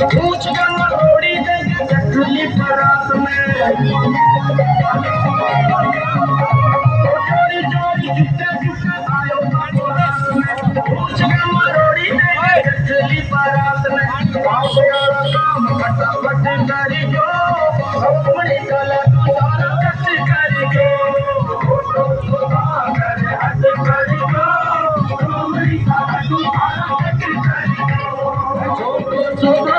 पूछ गंगा थोड़ी देगी चटली परात में चोरी चोरी चुपके चुपके आयो बारात में पूछ गंगा थोड़ी देगी चटली परात में आप यार काम फटाफट करी जो अपनी कला तू सारा कट करी जो करे हट करी जो अपनी कला तू सारा कट करी जो